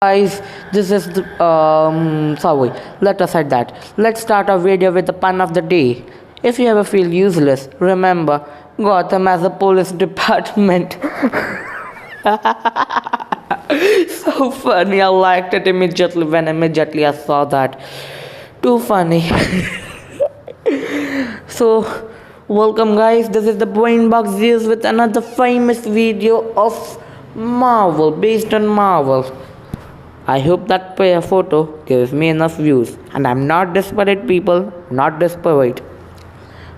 Guys, this is the sorry, let aside that. Let's start our video with the pun of the day. If you ever feel useless, remember Gotham as a police department. So funny, I liked it immediately when immediately I saw that. Too funny. So, welcome guys. This is the Brain Box Zeus with another famous video of Marvel, based on Marvel. I hope that photo gives me enough views. And I'm not desperate, people. Not desperate.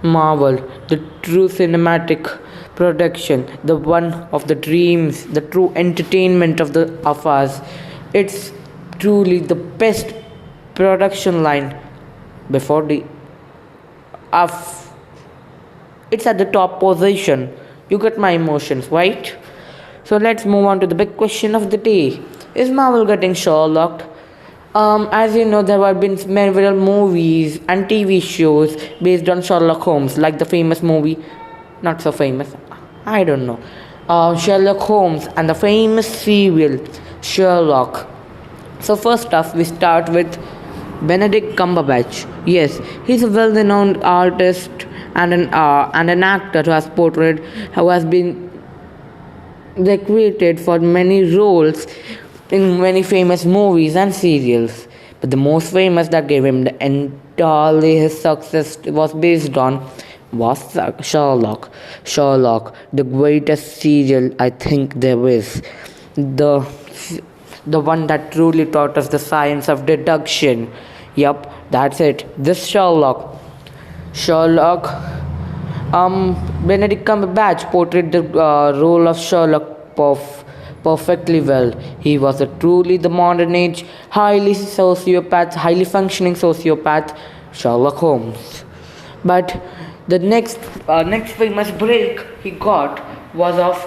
Marvel, the true cinematic production, the one of the dreams, the true entertainment of us. It's truly the best production line before the of it's at the top position. You get my emotions, right? So let's move on to the big question of the day. Is Marvel getting Sherlocked? As you know, there have been several movies and TV shows based on Sherlock Holmes, like the famous movie, not so famous, I don't know, Sherlock Holmes, and the famous serial Sherlock. So first off, we start with Benedict Cumberbatch. Yes, he's a well-renowned artist and an actor who has been recruited for many roles in many famous movies and serials. But the most famous that gave him the entirely his success was based on was Sherlock. Sherlock, the greatest serial I think there is. The the one that truly taught us the science of deduction. Yup, that's it. This Sherlock, Benedict Cumberbatch portrayed the role of Sherlock perfectly well. He was a truly the modern age, highly functioning sociopath, Sherlock Holmes. But the next famous break he got was of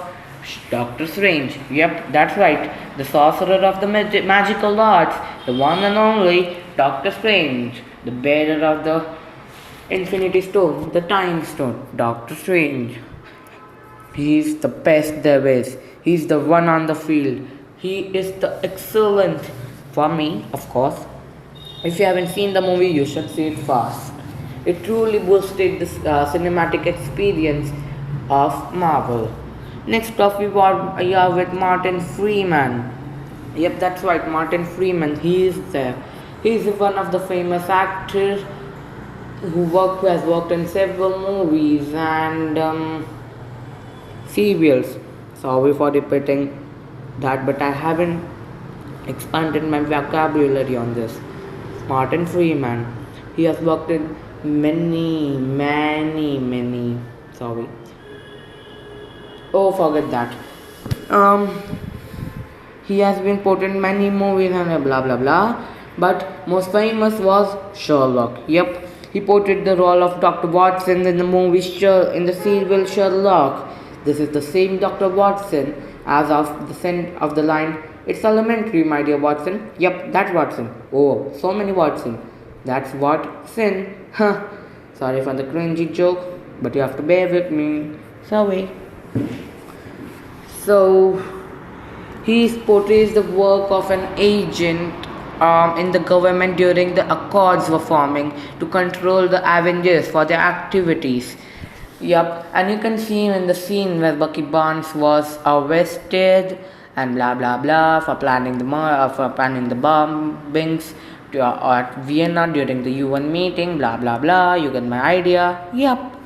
Doctor Strange. Yep, that's right. The sorcerer of the magical arts, the one and only Doctor Strange, the bearer of the Infinity Stone, the Time Stone, Doctor Strange. He's the best there is. He's the one on the field. He is the excellent for me, of course. If you haven't seen the movie, you should see it fast. It truly boosted the cinematic experience of Marvel. Next off, we are with Martin Freeman. Yep, that's right, Martin Freeman. He is there. He is one of the famous actors who has worked in several movies and serials. Sorry for repeating that, but I haven't expanded my vocabulary on this. Martin Freeman. He has worked in many. Sorry. Oh, forget that. He has been put in many movies and blah blah blah. But most famous was Sherlock. Yep, he portrayed the role of Dr. Watson in the movie in the serial Sherlock. This is the same Dr. Watson as of the end of the line. It's elementary, my dear Watson. Yep, that's Watson. Oh, so many Watson. That's Watson. Huh. Sorry for the cringy joke, but you have to bear with me. Sorry. So, he portrays the work of an agent in the government during the Accords were forming to control the Avengers for their activities. Yup, and you can see him in the scene where Bucky Barnes was arrested and blah blah blah for planning the bombings at Vienna during the UN meeting. Blah blah blah. You get my idea. Yup.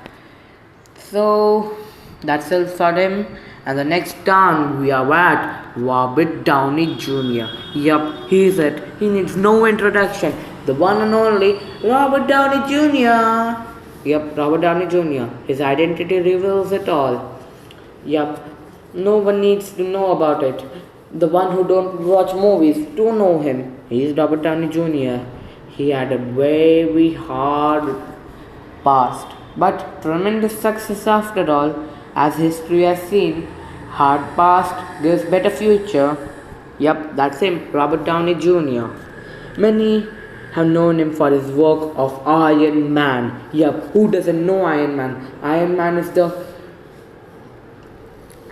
So that's it for him. And the next town we are at, Robert Downey Jr. Yup, he's it. He needs no introduction. The one and only Robert Downey Jr. Yup, Robert Downey Jr. His identity reveals it all. Yup, no one needs to know about it. The one who don't watch movies do know him. He is Robert Downey Jr. He had a very hard past, but tremendous success after all. As history has seen, hard past gives better future. Yup, that's him, Robert Downey Jr. Many have known him for his work of Iron Man. Yup, who doesn't know Iron Man? Iron Man is the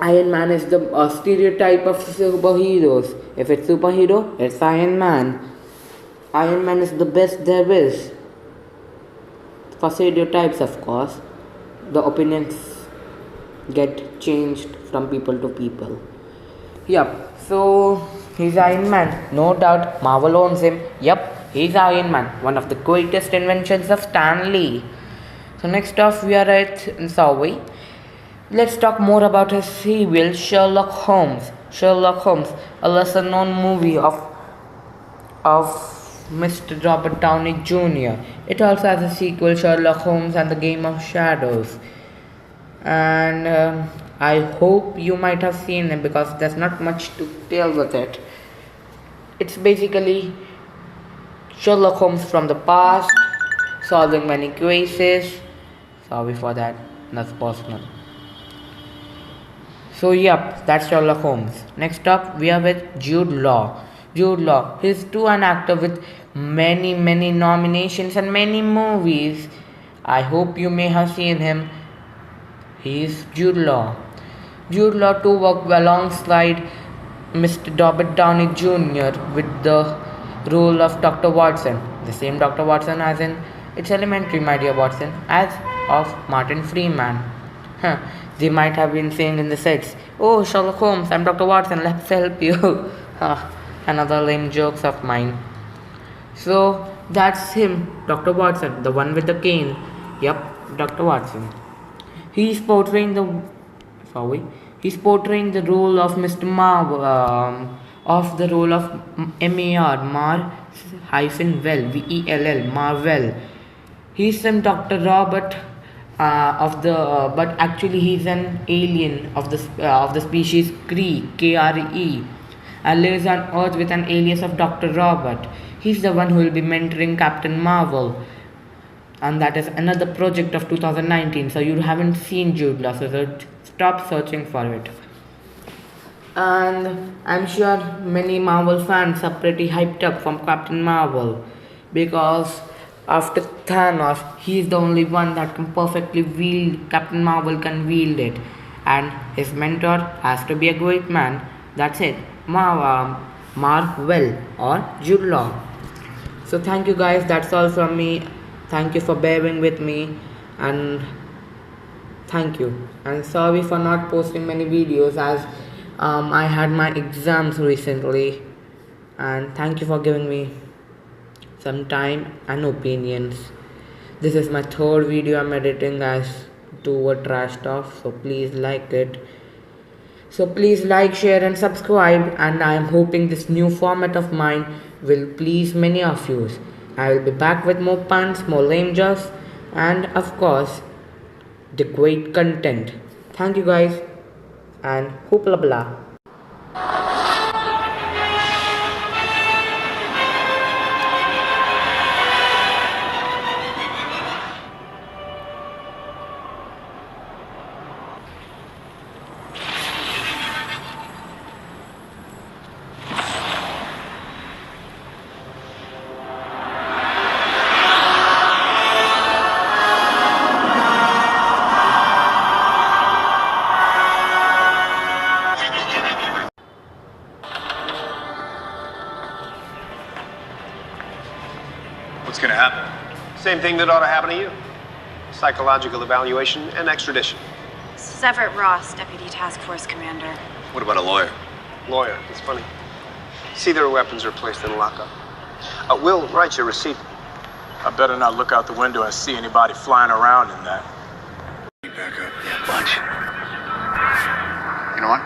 Iron Man is the stereotype of superheroes. If it's superhero, it's Iron Man. Iron Man is the best there is. For stereotypes, of course, the opinions get changed from people to people. Yep, so he's Iron Man. No doubt, Marvel owns him. Yep, he's Iron Man, one of the greatest inventions of Stan Lee. So next off, we are at Survey. Let's talk more about his serial Sherlock Holmes. Sherlock Holmes, a lesser known movie of Mr. Robert Downey Jr. It also has a sequel, Sherlock Holmes and the Game of Shadows. And I hope you might have seen it because there's not much to tell with it. It's basically Sherlock Holmes from the past, solving many cases. Sorry for that, that's personal. So yep, that's Sherlock Holmes. Next up, we are with Jude Law. Jude Law, he's too an actor with many nominations and many movies. I hope you may have seen him. He's Jude Law. Jude Law too worked alongside Mr. Robert Downey Jr. with the role of Dr. Watson. The same Dr. Watson as in It's Elementary, My Dear Watson, as of Martin Freeman. They might have been saying in the sets, "Oh, Sherlock Holmes, I'm Dr. Watson, let's help you." Another lame jokes of mine. So that's him, Dr. Watson, the one with the cane. Yep, Dr. Watson. He's portraying the he's portraying the role of Mr. Marvel, of the role of Mar hyphen well Vell Marvel. He's some Dr. Robert of the but actually he's an alien of the species Kre and lives on Earth with an alias of Dr. Robert. He's the one who will be mentoring Captain Marvel, and that is another project of 2019. So you haven't seen Jude Law, so stop searching for it. And I'm sure many Marvel fans are pretty hyped up from Captain Marvel because after Thanos, he's the only one that can perfectly wield. Captain Marvel can wield it, and his mentor has to be a great man. That's it, Marvel or Jude Law. So thank you guys. That's all from me. Thank you for bearing with me, and thank you. And sorry for not posting many videos as I had my exams recently, and thank you for giving me some time and opinions. This is my third video I'm editing as to a trash talk, so please like it. So please like, share and subscribe, and I am hoping this new format of mine will please many of you. I will be back with more puns, more lame jokes, and of course the great content. Thank you guys, and hoopla blah. What's going to happen? Same thing that ought to happen to you. Psychological evaluation and extradition. This is Everett Ross, Deputy Task Force Commander. What about a lawyer? Lawyer, it's funny. See, their weapons are placed in lockup. Will, write your receipt. I better not look out the window and see anybody flying around in that. Back up. Yeah, bunch. You know what?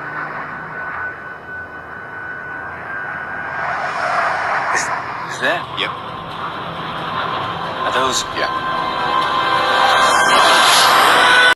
Is that? Yep. Are those? Yeah.